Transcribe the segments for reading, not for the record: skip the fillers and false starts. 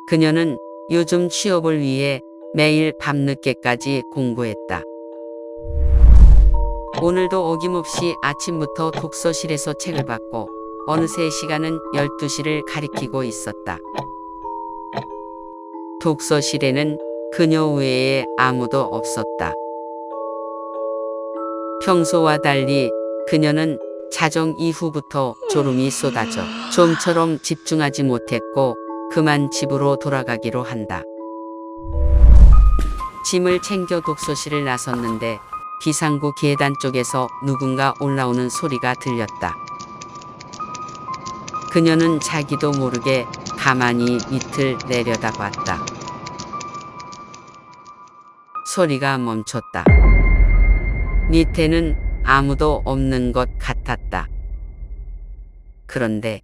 그녀는 요즘 취업을 위해 매일 밤늦게까지 공부했다. 오늘도 어김없이 아침부터 독서실에서 책을 받고 어느새 시간은 12시를 가리키고 있었다. 독서실에는 그녀 외에 아무도 없었다. 평소와 달리 그녀는 자정 이후부터 졸음이 쏟아져 좀처럼 집중하지 못했고 그만 집으로 돌아가기로 한다. 짐을 챙겨 독서실을 나섰는데 비상구 계단 쪽에서 누군가 올라오는 소리가 들렸다. 그녀는 자기도 모르게 가만히 밑을 내려다봤다. 소리가 멈췄다. 밑에는 아무도 없는 것 같았다. 그런데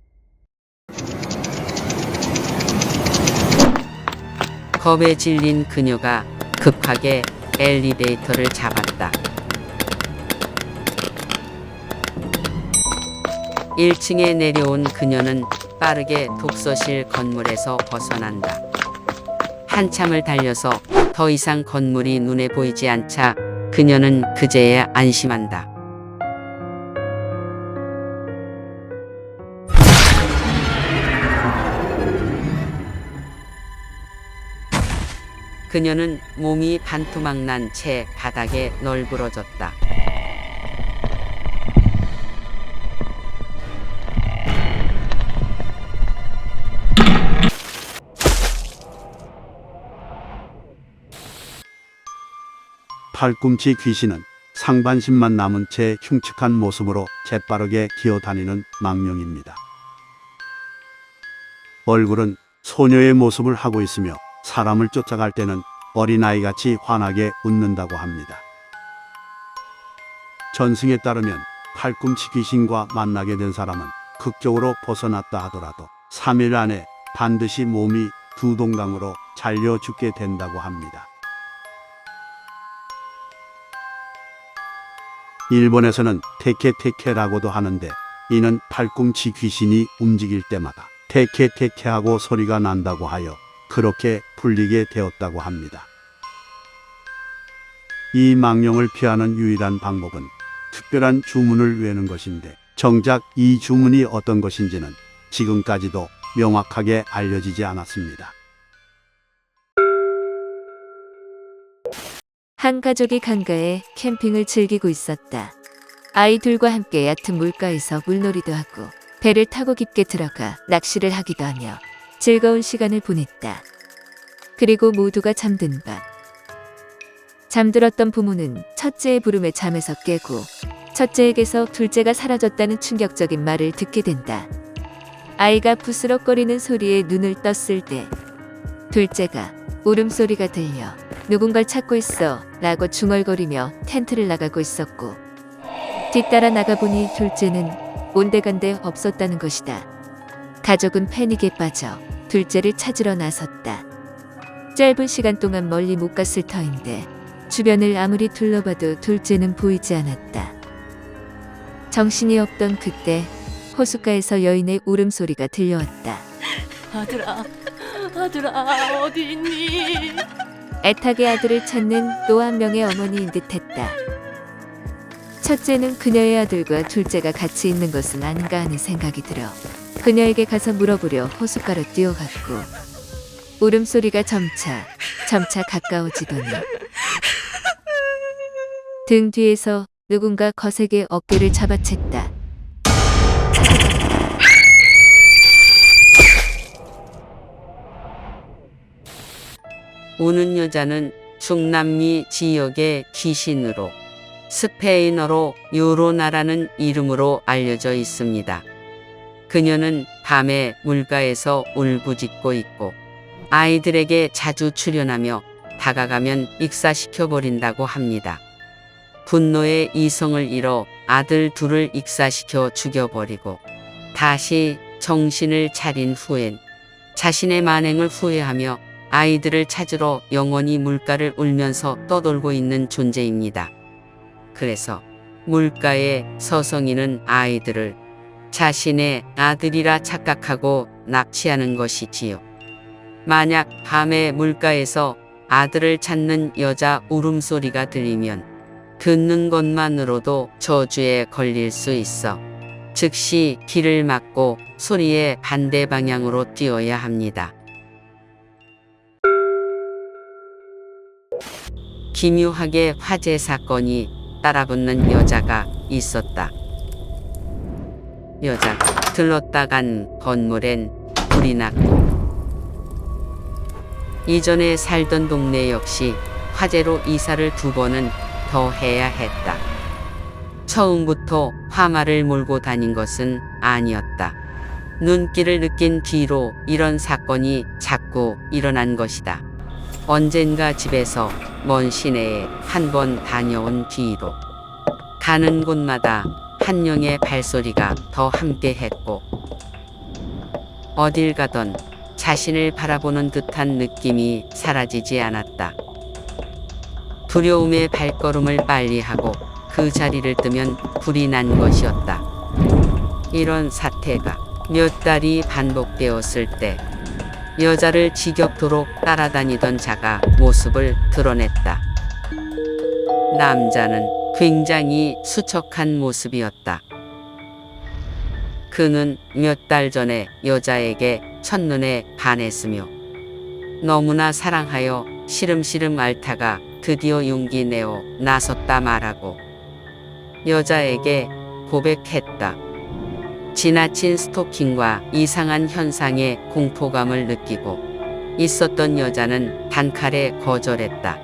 겁에 질린 그녀가 급하게 엘리베이터를 잡았다. 1층에 내려온 그녀는 빠르게 독서실 건물에서 벗어난다. 한참을 달려서 더 이상 건물이 눈에 보이지 않자 그녀는 그제야 안심한다. 그녀는 몸이 반토막 난 채 바닥에 널브러졌다. 팔꿈치 귀신은 상반신만 남은 채 흉측한 모습으로 재빠르게 기어다니는 망령입니다. 얼굴은 소녀의 모습을 하고 있으며 사람을 쫓아갈 때는 어린아이같이 환하게 웃는다고 합니다. 전승에 따르면 팔꿈치 귀신과 만나게 된 사람은 극적으로 벗어났다 하더라도 3일 안에 반드시 몸이 두 동강으로 잘려 죽게 된다고 합니다. 일본에서는 테케테케라고도 하는데 이는 팔꿈치 귀신이 움직일 때마다 테케테케하고 소리가 난다고 하여 그렇게 불리게 되었다고 합니다. 이 망령을 피하는 유일한 방법은 특별한 주문을 외우는 것인데 정작 이 주문이 어떤 것인지는 지금까지도 명확하게 알려지지 않았습니다. 한 가족이 강가에 캠핑을 즐기고 있었다. 아이들과 함께 얕은 물가에서 물놀이도 하고 배를 타고 깊게 들어가 낚시를 하기도 하며 즐거운 시간을 보냈다. 그리고 모두가 잠든 밤. 잠들었던 부모는 첫째의 부름에 잠에서 깨고 첫째에게서 둘째가 사라졌다는 충격적인 말을 듣게 된다. 아이가 부스럭거리는 소리에 눈을 떴을 때 둘째가 울음소리가 들려 누군가를 찾고 있어 라고 중얼거리며 텐트를 나가고 있었고 뒤따라 나가보니 둘째는 온데간데 없었다는 것이다. 가족은 패닉에 빠져 둘째를 찾으러 나섰다. 짧은 시간 동안 멀리 못 갔을 터인데 주변을 아무리 둘러봐도 둘째는 보이지 않았다. 정신이 없던 그때 호숫가에서 여인의 울음소리가 들려왔다. 아들아, 아들아, 어디 있니? 애타게 아들을 찾는 또 한 명의 어머니인 듯했다. 첫째는 그녀의 아들과 둘째가 같이 있는 것은 아닌가 하는 생각이 들어 그녀에게 가서 물어보려 호숫가로 뛰어갔고 울음소리가 점차 가까워지더니 등 뒤에서 누군가 거세게 어깨를 잡아챘다. 우는 여자는 중남미 지역의 귀신으로 스페인어로 요로나라는 이름으로 알려져 있습니다. 그녀는 밤에 물가에서 울부짖고 있고 아이들에게 자주 출연하며 다가가면 익사시켜버린다고 합니다. 분노에 이성을 잃어 아들 둘을 익사시켜 죽여버리고 다시 정신을 차린 후엔 자신의 만행을 후회하며 아이들을 찾으러 영원히 물가를 울면서 떠돌고 있는 존재입니다. 그래서 물가에 서성이는 아이들을 자신의 아들이라 착각하고 납치하는 것이지요. 만약 밤에 물가에서 아들을 찾는 여자 울음소리가 들리면 듣는 것만으로도 저주에 걸릴 수 있어 즉시 길을 막고 소리의 반대 방향으로 뛰어야 합니다. 기묘하게 화재 사건이 따라붙는 여자가 있었다. 여자가 들렀다 간 건물엔 불이 났고 이전에 살던 동네 역시 화재로 이사를 2번은 더 해야 했다. 처음부터 화마를 몰고 다닌 것은 아니었다. 눈길을 느낀 뒤로 이런 사건이 자꾸 일어난 것이다. 언젠가 집에서 먼 시내에 한 번 다녀온 뒤로 가는 곳마다 한 명의 발소리가 더 함께했고 어딜 가던 자신을 바라보는 듯한 느낌이 사라지지 않았다. 두려움의 발걸음을 빨리 하고 그 자리를 뜨면 불이 난 것이었다. 이런 사태가 몇 달이 반복되었을 때 여자를 지겹도록 따라다니던 자가 모습을 드러냈다. 남자는 굉장히 수척한 모습이었다. 그는 몇 달 전에 여자에게 첫눈에 반했으며 너무나 사랑하여 시름시름 앓다가 드디어 용기 내어 나섰다 말하고 여자에게 고백했다. 지나친 스토킹과 이상한 현상에 공포감을 느끼고 있었던 여자는 단칼에 거절했다.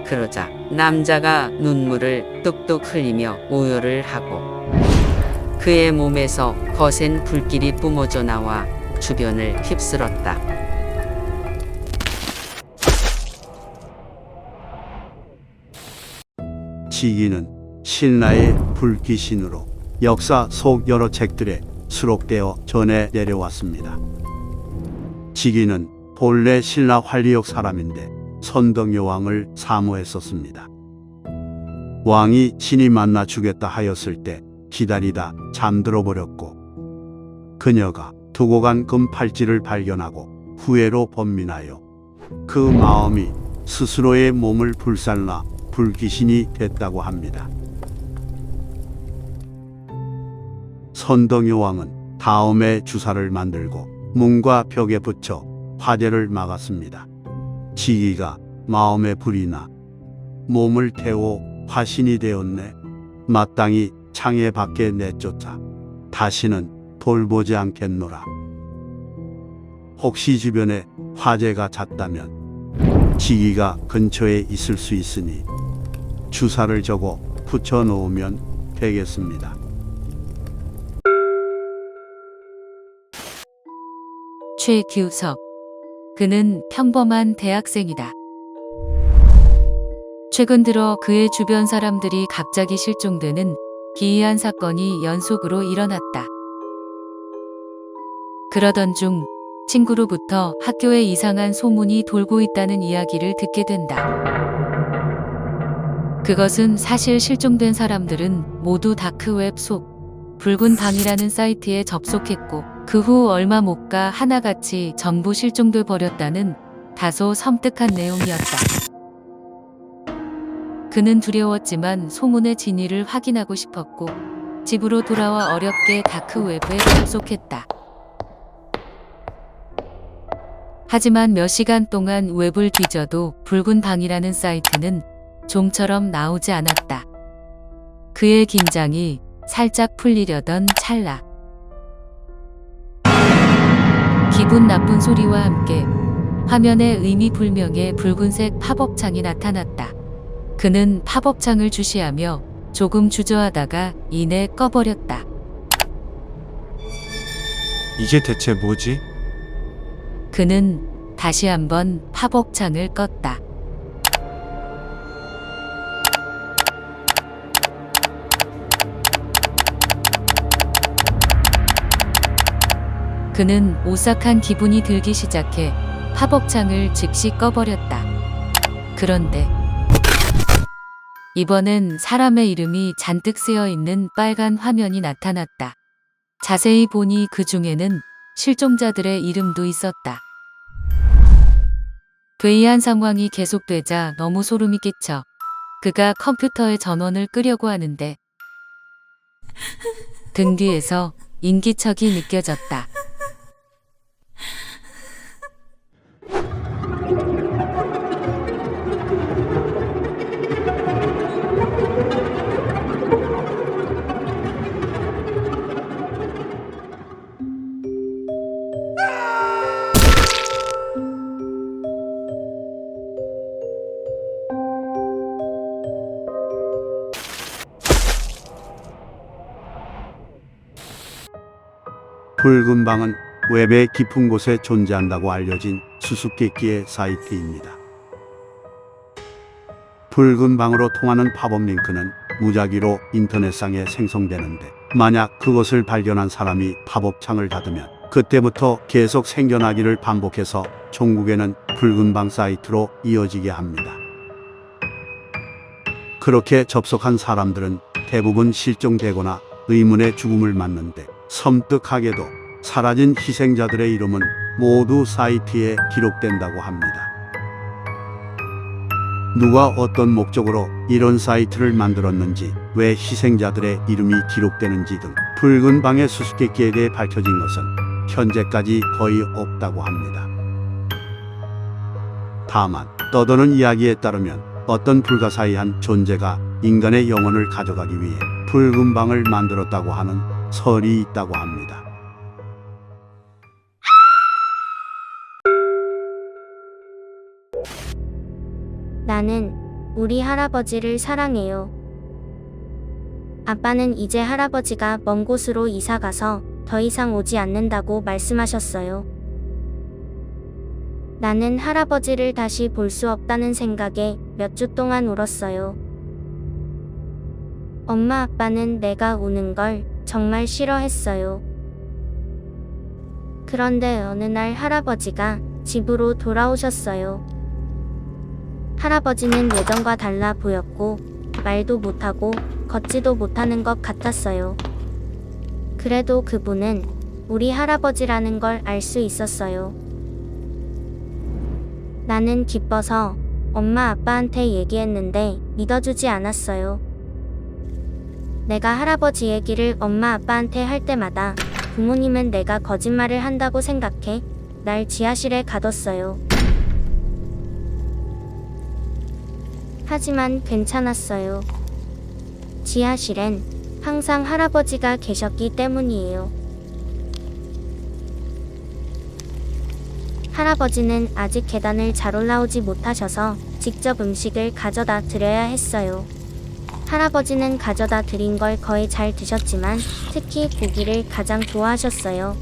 그러자 남자가 눈물을 뚝뚝 흘리며 오열을 하고 그의 몸에서 거센 불길이 뿜어져 나와 주변을 휩쓸었다. 지기는 신라의 불귀신으로 역사 속 여러 책들에 수록되어 전해 내려왔습니다. 지기는 본래 신라 활리역 사람인데 선덕여왕을 사모했었습니다. 왕이 친히 만나 주겠다 하였을 때 기다리다 잠들어 버렸고 그녀가 두고 간 금팔찌를 발견하고 후회로 번민하여 그 마음이 스스로의 몸을 불살라 불귀신이 됐다고 합니다. 선덕여왕은 다음에 주사를 만들고 문과 벽에 붙여 화재를 막았습니다. 지기가 마음에 불이 나 몸을 태워 화신이 되었네. 마땅히 창에 밖에 내쫓아 다시는 돌보지 않겠노라. 혹시 주변에 화재가 잦다면 지기가 근처에 있을 수 있으니 주사를 적어 붙여 놓으면 되겠습니다. 최규석. 그는 평범한 대학생이다. 최근 들어 그의 주변 사람들이 갑자기 실종되는 기이한 사건이 연속으로 일어났다. 그러던 중 친구로부터 학교에 이상한 소문이 돌고 있다는 이야기를 듣게 된다. 그것은 사실 실종된 사람들은 모두 다크웹 속 붉은 방이라는 사이트에 접속했고 그 후 얼마 못 가 하나같이 전부 실종돼 버렸다는 다소 섬뜩한 내용이었다. 그는 두려웠지만 소문의 진위를 확인하고 싶었고 집으로 돌아와 어렵게 다크웹에 접속했다. 하지만 몇 시간 동안 웹을 뒤져도 붉은 방이라는 사이트는 좀처럼 나오지 않았다. 그의 긴장이 살짝 풀리려던 찰나 기분 나쁜 소리와 함께 화면에 의미 불명의 붉은색 팝업창이 나타났다. 그는 팝업창을 주시하며 조금 주저하다가 이내 꺼버렸다. 이게 대체 뭐지? 그는 다시 한번 팝업창을 껐다. 그는 오싹한 기분이 들기 시작해 팝업창을 즉시 꺼버렸다. 그런데 이번엔 사람의 이름이 잔뜩 쓰여 있는 빨간 화면이 나타났다. 자세히 보니 그 중에는 실종자들의 이름도 있었다. 괴이한 상황이 계속되자 너무 소름이 끼쳐 그가 컴퓨터에 전원을 끄려고 하는데 등 뒤에서 인기척이 느껴졌다. 붉은 방은 웹의 깊은 곳에 존재한다고 알려진 수수께끼의 사이트입니다. 붉은 방으로 통하는 팝업 링크는 무작위로 인터넷상에 생성되는데 만약 그것을 발견한 사람이 팝업 창을 닫으면 그때부터 계속 생겨나기를 반복해서 종국에는 붉은 방 사이트로 이어지게 합니다. 그렇게 접속한 사람들은 대부분 실종되거나 의문의 죽음을 맞는데 섬뜩하게도 사라진 희생자들의 이름은 모두 사이트에 기록된다고 합니다. 누가 어떤 목적으로 이런 사이트를 만들었는지, 왜 희생자들의 이름이 기록되는지 등 붉은 방의 수수께끼에 대해 밝혀진 것은 현재까지 거의 없다고 합니다. 다만 떠도는 이야기에 따르면 어떤 불가사의한 존재가 인간의 영혼을 가져가기 위해 붉은 방을 만들었다고 하는 설이 있다고 합니다. 나는 우리 할아버지를 사랑해요. 아빠는 이제 할아버지가 먼 곳으로 이사 가서 더 이상 오지 않는다고 말씀하셨어요. 나는 할아버지를 다시 볼 수 없다는 생각에 몇 주 동안 울었어요. 엄마 아빠는 내가 우는 걸 정말 싫어했어요. 그런데 어느 날 할아버지가 집으로 돌아오셨어요. 할아버지는 예전과 달라 보였고 말도 못하고 걷지도 못하는 것 같았어요. 그래도 그분은 우리 할아버지라는 걸 알 수 있었어요. 나는 기뻐서 엄마 아빠한테 얘기했는데 믿어주지 않았어요. 내가 할아버지 얘기를 엄마 아빠한테 할 때마다 부모님은 내가 거짓말을 한다고 생각해 날 지하실에 가뒀어요. 하지만 괜찮았어요. 지하실엔 항상 할아버지가 계셨기 때문이에요. 할아버지는 아직 계단을 잘 올라오지 못하셔서 직접 음식을 가져다 드려야 했어요. 할아버지는 가져다 드린 걸 거의 잘 드셨지만 특히 고기를 가장 좋아하셨어요.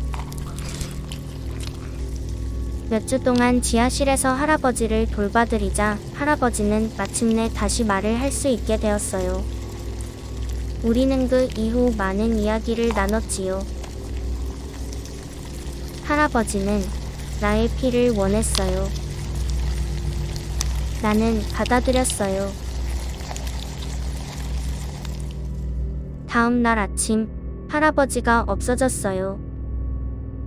몇 주 동안 지하실에서 할아버지를 돌봐드리자 할아버지는 마침내 다시 말을 할 수 있게 되었어요. 우리는 그 이후 많은 이야기를 나눴지요. 할아버지는 나의 피를 원했어요. 나는 받아들였어요. 다음 날 아침, 할아버지가 없어졌어요.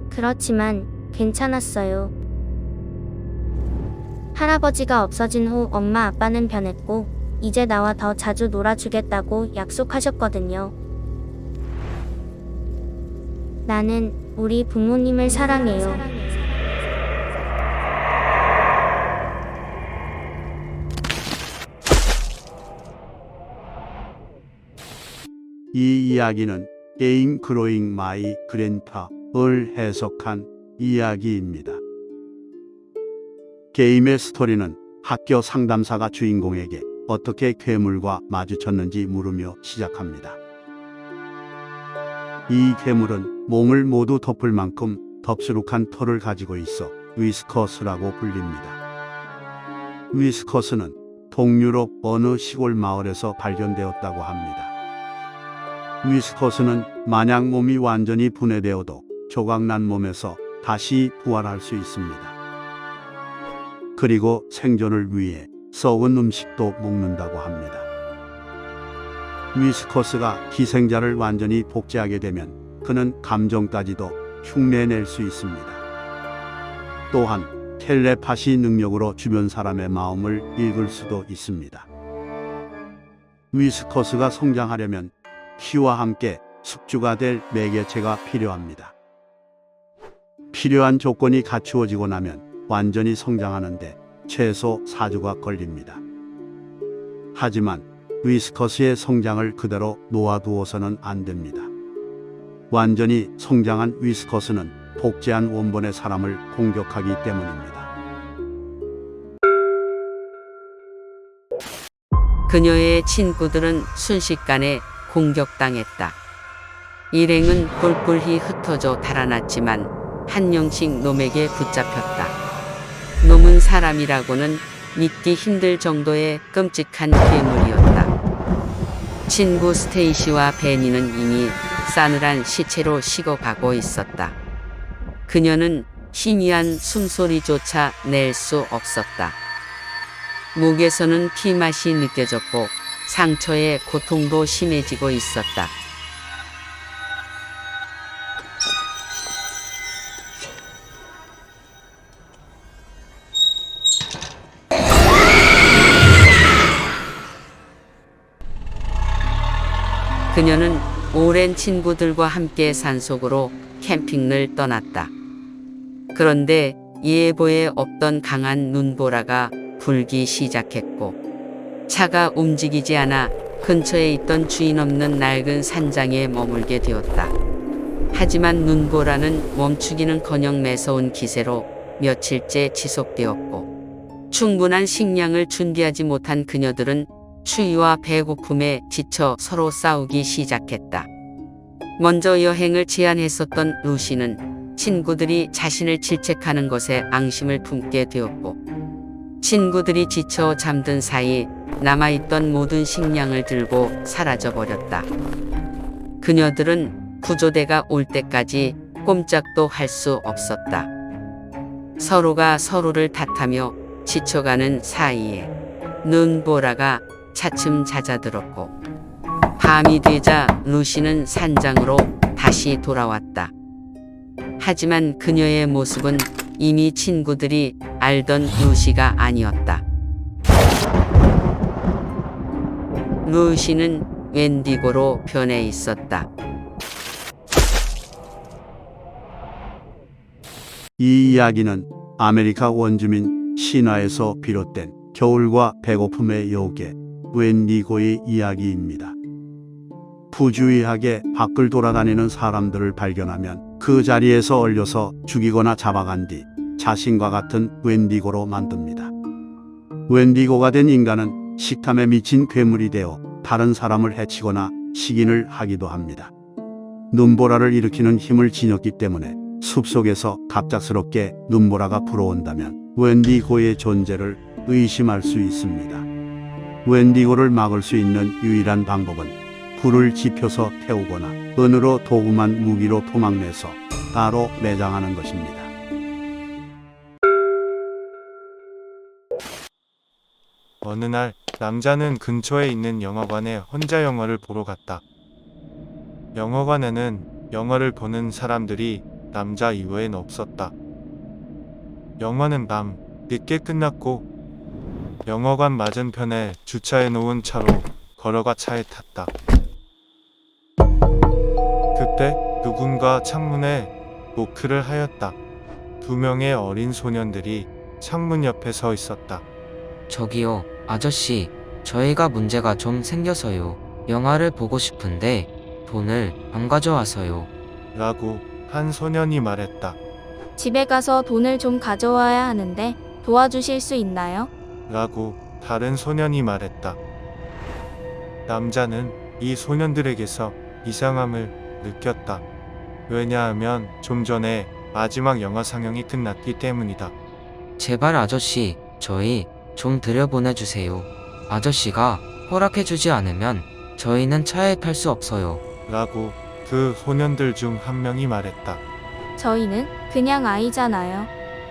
그렇지만 괜찮았어요. 할아버지가 없어진 후 엄마 아빠는 변했고 이제 나와 더 자주 놀아주겠다고 약속하셨거든요. 나는 우리 부모님을 사랑해요. 이 이야기는 게임 그로잉 마이 그랜파를 해석한 이야기입니다. 게임의 스토리는 학교 상담사가 주인공에게 어떻게 괴물과 마주쳤는지 물으며 시작합니다. 이 괴물은 몸을 모두 덮을 만큼 덥수룩한 털을 가지고 있어 위스커스라고 불립니다. 위스커스는 동유럽 어느 시골 마을에서 발견되었다고 합니다. 위스커스는 만약 몸이 완전히 분해되어도 조각난 몸에서 다시 부활할 수 있습니다. 그리고 생존을 위해 썩은 음식도 먹는다고 합니다. 위스커스가 희생자를 완전히 복제하게 되면 그는 감정까지도 흉내낼 수 있습니다. 또한 텔레파시 능력으로 주변 사람의 마음을 읽을 수도 있습니다. 위스커스가 성장하려면 키와 함께 숙주가 될 매개체가 필요합니다. 필요한 조건이 갖추어지고 나면 완전히 성장하는데 최소 4주가 걸립니다. 하지만 위스커스의 성장을 그대로 놓아두어서는 안 됩니다. 완전히 성장한 위스커스는 복제한 원본의 사람을 공격하기 때문입니다. 그녀의 친구들은 순식간에 공격당했다. 일행은 뿔뿔이 흩어져 달아났지만 한 명씩 놈에게 붙잡혔다. 놈은 사람이라고는 믿기 힘들 정도의 끔찍한 괴물이었다. 친구 스테이시와 베니는 이미 싸늘한 시체로 식어가고 있었다. 그녀는 희미한 숨소리조차 낼 수 없었다. 목에서는 피맛이 느껴졌고 상처의 고통도 심해지고 있었다. 그녀는 오랜 친구들과 함께 산속으로 캠핑을 떠났다. 그런데 예보에 없던 강한 눈보라가 불기 시작했고 차가 움직이지 않아 근처에 있던 주인 없는 낡은 산장에 머물게 되었다. 하지만 눈보라는 멈추기는커녕 매서운 기세로 며칠째 지속되었고 충분한 식량을 준비하지 못한 그녀들은 추위와 배고픔에 지쳐 서로 싸우기 시작했다. 먼저 여행을 제안했었던 루시는 친구들이 자신을 질책하는 것에 앙심을 품게 되었고 친구들이 지쳐 잠든 사이 남아있던 모든 식량을 들고 사라져버렸다. 그녀들은 구조대가 올 때까지 꼼짝도 할 수 없었다. 서로가 서로를 탓하며 지쳐가는 사이에 눈보라가 차츰 잦아들었고 밤이 되자 루시는 산장으로 다시 돌아왔다. 하지만 그녀의 모습은 이미 친구들이 알던 루시가 아니었다. 루시는 웬디고로 변해 있었다. 이 이야기는 아메리카 원주민 신화에서 비롯된 겨울과 배고픔의 요괴 웬디고의 이야기입니다. 부주의하게 밖을 돌아다니는 사람들을 발견하면 그 자리에서 얼려서 죽이거나 잡아간 뒤 자신과 같은 웬디고로 만듭니다. 웬디고가 된 인간은 식탐에 미친 괴물이 되어 다른 사람을 해치거나 식인을 하기도 합니다. 눈보라를 일으키는 힘을 지녔기 때문에 숲속에서 갑작스럽게 눈보라가 불어온다면 웬디고의 존재를 의심할 수 있습니다. 웬디고를 막을 수 있는 유일한 방법은 불을 지펴서 태우거나 은으로 도금한 무기로 토막내서 따로 매장하는 것입니다. 어느 날 남자는 근처에 있는 영화관에 혼자 영화를 보러 갔다. 영화관에는 영화를 보는 사람들이 남자 이외엔 없었다. 영화는 밤 늦게 끝났고 영화관 맞은편에 주차해 놓은 차로 걸어가 차에 탔다. 그때 누군가 창문에 노크를 하였다. 2명의 어린 소년들이 창문 옆에 서 있었다. 저기요, 아저씨, 저희가 문제가 좀 생겨서요. 영화를 보고 싶은데 돈을 안 가져와서요. 라고 한 소년이 말했다. 집에 가서 돈을 좀 가져와야 하는데 도와주실 수 있나요? 라고 다른 소년이 말했다. 남자는 이 소년들에게서 이상함을 느꼈다. 왜냐하면 좀 전에 마지막 영화 상영이 끝났기 때문이다. 제발 아저씨, 저희 좀 들여보내주세요. 아저씨가 허락해주지 않으면 저희는 차에 탈 수 없어요. 라고 그 소년들 중 한 명이 말했다. 저희는 그냥 아이잖아요.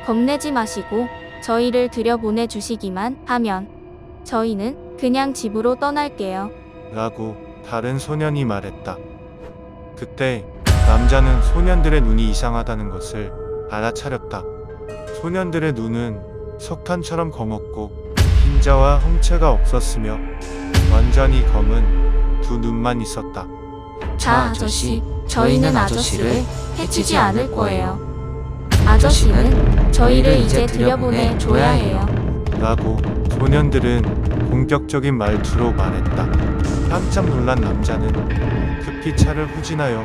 겁내지 마시고 저희를 들여보내주시기만 하면 저희는 그냥 집으로 떠날게요. 라고 다른 소년이 말했다. 그때 남자는 소년들의 눈이 이상하다는 것을 알아차렸다. 소년들의 눈은 석탄처럼 검었고 흰자와 홍채가 없었으며 완전히 검은 두 눈만 있었다. 자, 아저씨, 저희는 아저씨를 해치지 않을 거예요. 아저씨는 저희를 이제 들여보내 줘야 해요. 라고 소년들은 공격적인 말투로 말했다. 깜짝 놀란 남자는 급히 차를 후진하여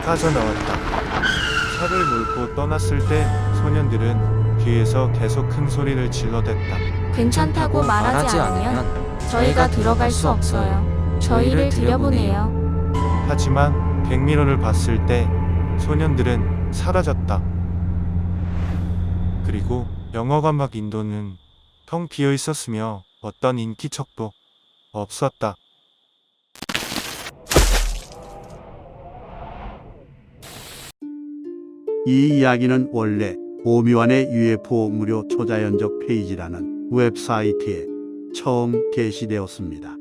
빠져나왔다. 차를 몰고 떠났을 때 소년들은 뒤에서 계속 큰 소리를 질러댔다. 괜찮다고 말하지 않으면 저희가 들어갈 수 없어요. 저희를 들여보내요. 하지만 백미러를 봤을 때 소년들은 사라졌다. 그리고 영어관 밖 인도는 텅 비어 있었으며 어떤 인기척도 없었다. 이 이야기는 원래 오미완의 UFO 무료 초자연적 페이지라는 웹사이트에 처음 게시되었습니다.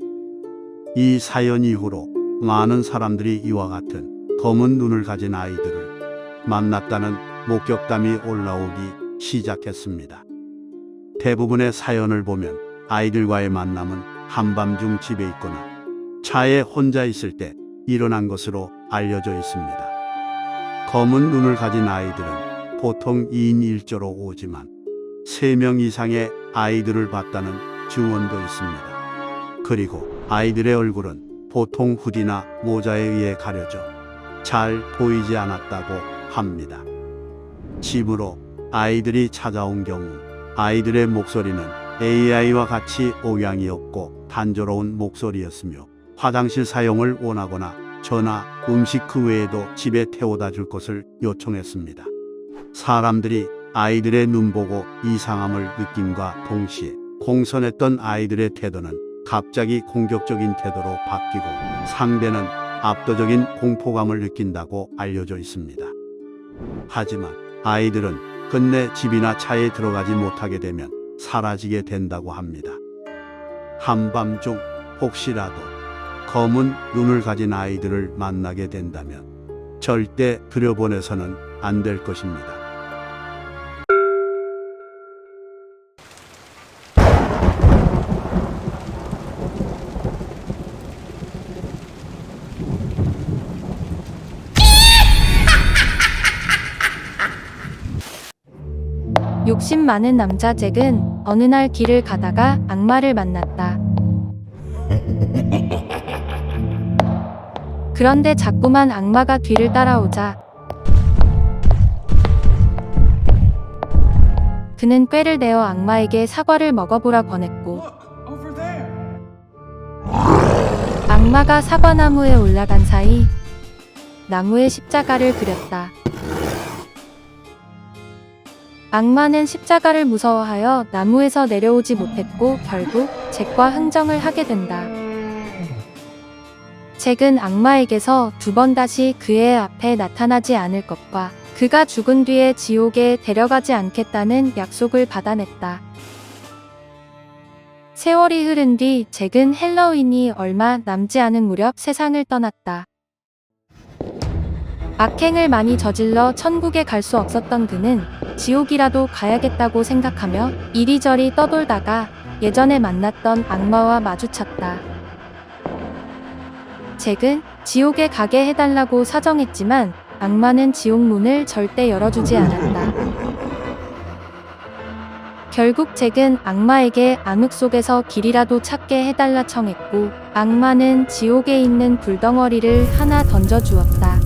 이 사연 이후로 많은 사람들이 이와 같은 검은 눈을 가진 아이들을 만났다는 목격담이 올라오기 시작했습니다. 대부분의 사연을 보면 아이들과의 만남은 한밤중 집에 있거나 차에 혼자 있을 때 일어난 것으로 알려져 있습니다. 검은 눈을 가진 아이들은 보통 2인 1조로 오지만 3명 이상의 아이들을 봤다는 증언도 있습니다. 그리고 아이들의 얼굴은 보통 후디나 모자에 의해 가려져 잘 보이지 않았다고 합니다. 집으로 아이들이 찾아온 경우 아이들의 목소리는 AI와 같이 억양이었고 단조로운 목소리였으며 화장실 사용을 원하거나 전화, 음식 그 외에도 집에 태워다 줄 것을 요청했습니다. 사람들이 아이들의 눈 보고 이상함을 느낌과 동시에 공손했던 아이들의 태도는 갑자기 공격적인 태도로 바뀌고 상대는 압도적인 공포감을 느낀다고 알려져 있습니다. 하지만 아이들은 끝내 집이나 차에 들어가지 못하게 되면 사라지게 된다고 합니다. 한밤중 혹시라도 검은 눈을 가진 아이들을 만나게 된다면 절대 들여보내서는 안 될 것입니다. 욕심 많은 남자 잭은 어느 날 길을 가다가 악마를 만났다. 그런데 자꾸만 악마가 뒤를 따라오자 그는 꾀를 내어 악마에게 사과를 먹어보라 권했고 악마가 사과나무에 올라간 사이 나무에 십자가를 그렸다. 악마는 십자가를 무서워하여 나무에서 내려오지 못했고 결국 잭과 흥정을 하게 된다. 잭은 악마에게서 2번 다시 그의 앞에 나타나지 않을 것과 그가 죽은 뒤에 지옥에 데려가지 않겠다는 약속을 받아냈다. 세월이 흐른 뒤 잭은 헬로윈이 얼마 남지 않은 무렵 세상을 떠났다. 악행을 많이 저질러 천국에 갈 수 없었던 그는 지옥이라도 가야겠다고 생각하며 이리저리 떠돌다가 예전에 만났던 악마와 마주쳤다. 잭은 지옥에 가게 해달라고 사정했지만 악마는 지옥 문을 절대 열어주지 않았다. 결국 잭은 악마에게 암흑 속에서 길이라도 찾게 해달라 청했고 악마는 지옥에 있는 불덩어리를 하나 던져주었다.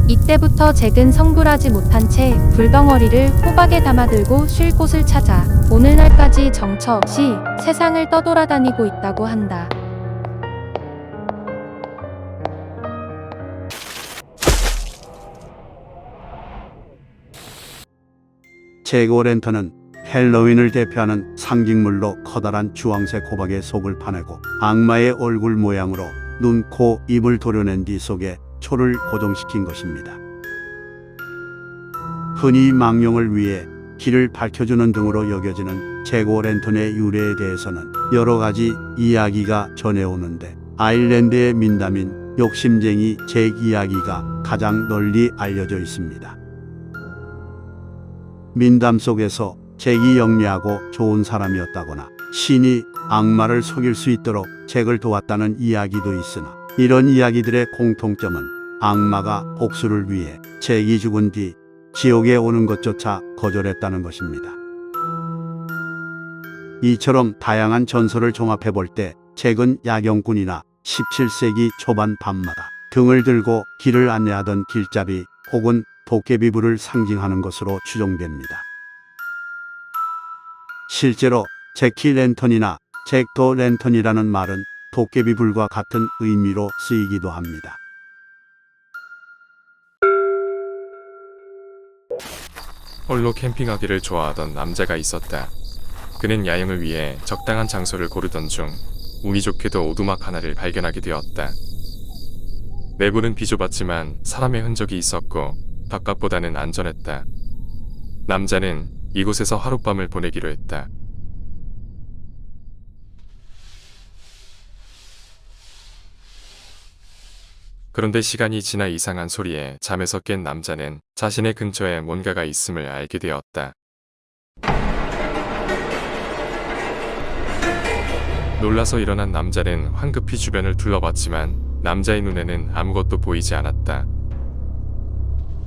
이때부터 잭은 성불하지 못한 채 불덩어리를 호박에 담아들고 쉴 곳을 찾아 오늘날까지 정처 없이 세상을 떠돌아다니고 있다고 한다. 잭 오랜턴은 헬로윈을 대표하는 상징물로 커다란 주황색 호박의 속을 파내고 악마의 얼굴 모양으로 눈, 코, 입을 도려낸 뒤 속에 초를 고정시킨 것입니다. 흔히 망령을 위해 길을 밝혀주는 등으로 여겨지는 잭 오랜턴의 유래에 대해서는 여러 가지 이야기가 전해오는데 아일랜드의 민담인 욕심쟁이 잭 이야기가 가장 널리 알려져 있습니다. 민담 속에서 잭이 영리하고 좋은 사람이었다거나 신이 악마를 속일 수 있도록 잭을 도왔다는 이야기도 있으나 이런 이야기들의 공통점은 악마가 복수를 위해 잭이 죽은 뒤 지옥에 오는 것조차 거절했다는 것입니다. 이처럼 다양한 전설을 종합해 볼 때 잭은 야경꾼이나 17세기 초반 밤마다 등을 들고 길을 안내하던 길잡이 혹은 도깨비불을 상징하는 것으로 추정됩니다. 실제로 잭키 랜턴이나 잭더 랜턴이라는 말은 도깨비불과 같은 의미로 쓰이기도 합니다. 홀로 캠핑하기를 좋아하던 남자가 있었다. 그는 야영을 위해 적당한 장소를 고르던 중 운이 좋게도 오두막 하나를 발견하게 되었다. 내부는 비좁았지만 사람의 흔적이 있었고 바깥보다는 안전했다. 남자는 이곳에서 하룻밤을 보내기로 했다. 그런데 시간이 지나 이상한 소리에 잠에서 깬 남자는 자신의 근처에 뭔가가 있음을 알게 되었다. 놀라서 일어난 남자는 황급히 주변을 둘러봤지만 남자의 눈에는 아무것도 보이지 않았다.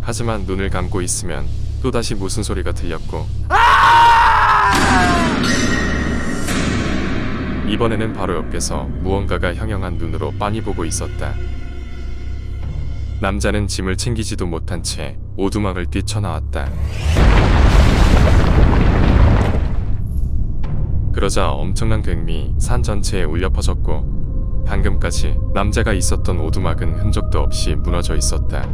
하지만 눈을 감고 있으면 또다시 무슨 소리가 들렸고 이번에는 바로 옆에서 무언가가 형형한 눈으로 빤히 보고 있었다. 남자는 짐을 챙기지도 못한 채 오두막을 뛰쳐나왔다. 그러자 엄청난 굉미 산 전체에 울려 퍼졌고 방금까지 남자가 있었던 오두막은 흔적도 없이 무너져 있었다.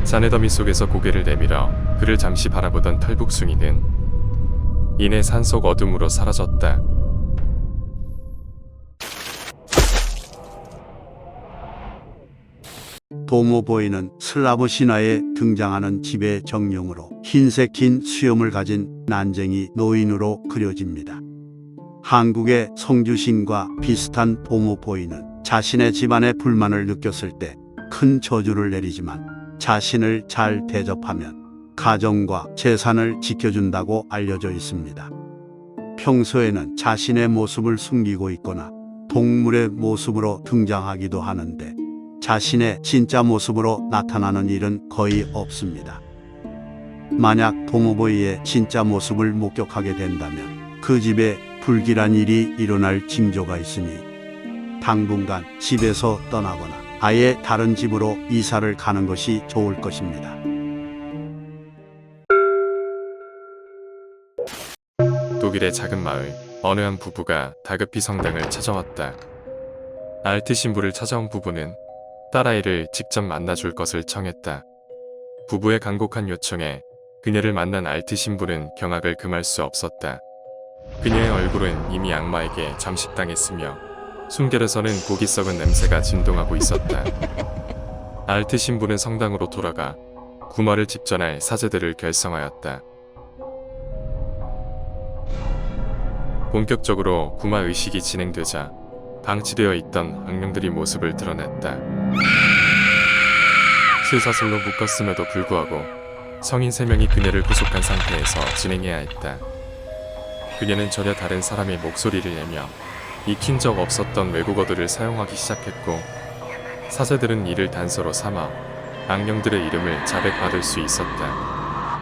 사내더미 속에서 고개를 내밀어 그를 잠시 바라보던 털북숭이는 이내 산속 어둠으로 사라졌다. 도모보이는 슬라브 신화에 등장하는 지배 정령으로 흰색 긴 수염을 가진 난쟁이 노인으로 그려집니다. 한국의 성주신과 비슷한 도모보이는 자신의 집안에 불만을 느꼈을 때 큰 저주를 내리지만 자신을 잘 대접하면 가정과 재산을 지켜준다고 알려져 있습니다. 평소에는 자신의 모습을 숨기고 있거나 동물의 모습으로 등장하기도 하는데 자신의 진짜 모습으로 나타나는 일은 거의 없습니다. 만약 도모보이의 진짜 모습을 목격하게 된다면 그 집에 불길한 일이 일어날 징조가 있으니 당분간 집에서 떠나거나 아예 다른 집으로 이사를 가는 것이 좋을 것입니다. 독일의 작은 마을, 어느 한 부부가 다급히 성당을 찾아왔다. 알트 신부를 찾아온 부부는 딸아이를 직접 만나줄 것을 청했다. 부부의 간곡한 요청에 그녀를 만난 알트 신부는 경악을 금할 수 없었다. 그녀의 얼굴은 이미 악마에게 잠식당했으며 숨결에서는 고기 썩은 냄새가 진동하고 있었다. 알트 신부는 성당으로 돌아가 구마를 집전할 사제들을 결성하였다. 본격적으로 구마 의식이 진행되자 방치되어 있던 악령들이 모습을 드러냈다. 쇠사슬로 묶었음에도 불구하고 성인 3명이 그녀를 구속한 상태에서 진행해야 했다. 그녀는 전혀 다른 사람의 목소리를 내며 익힌 적 없었던 외국어들을 사용하기 시작했고 사제들은 이를 단서로 삼아 악령들의 이름을 자백받을 수 있었다.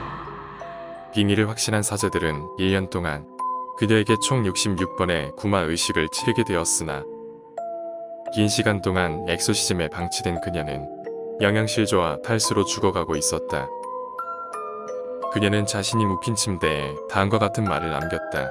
비밀을 확신한 사제들은 1년 동안 그녀에게 총 66번의 구마 의식을 치르게 되었으나 긴 시간 동안 엑소시즘에 방치된 그녀는 영양실조와 탈수로 죽어가고 있었다. 그녀는 자신이 묵힌 침대에 다음과 같은 말을 남겼다.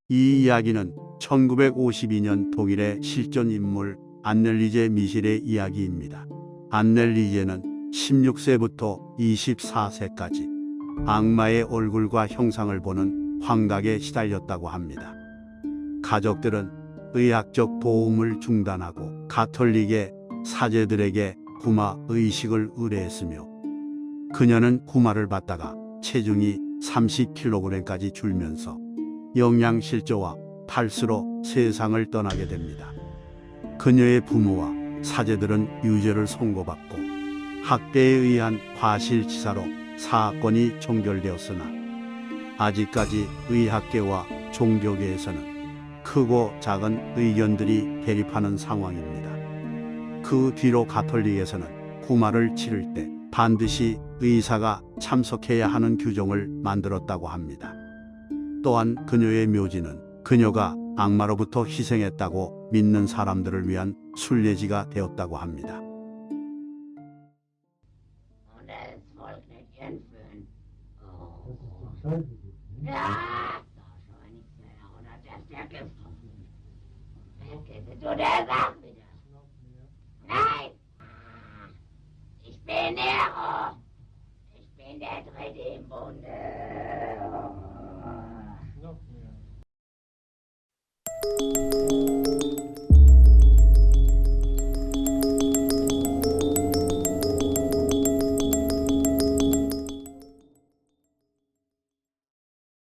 이 이야기는 1952년 독일의 실존 인물 안넬리제 미실의 이야기입니다. 안넬리제는 16세부터 24세까지 악마의 얼굴과 형상을 보는 환각에 시달렸다고 합니다. 가족들은 의학적 도움을 중단하고 가톨릭의 사제들에게 구마 의식을 의뢰했으며 그녀는 구마를 받다가 체중이 30kg까지 줄면서 영양실조와 탈수로 세상을 떠나게 됩니다. 그녀의 부모와 사제들은 유죄를 선고받고 학대에 의한 과실치사로 사건이 종결되었으나 아직까지 의학계와 종교계에서는 크고 작은 의견들이 대립하는 상황입니다. 그 뒤로 가톨릭에서는 구마를 치를 때 반드시 의사가 참석해야 하는 규정을 만들었다고 합니다. 또한 그녀의 묘지는 그녀가 악마로부터 희생했다고 믿는 사람들을 위한 순례지가 되었다고 합니다. Ich bin Nero. Ich bin der Dritte im Bunde.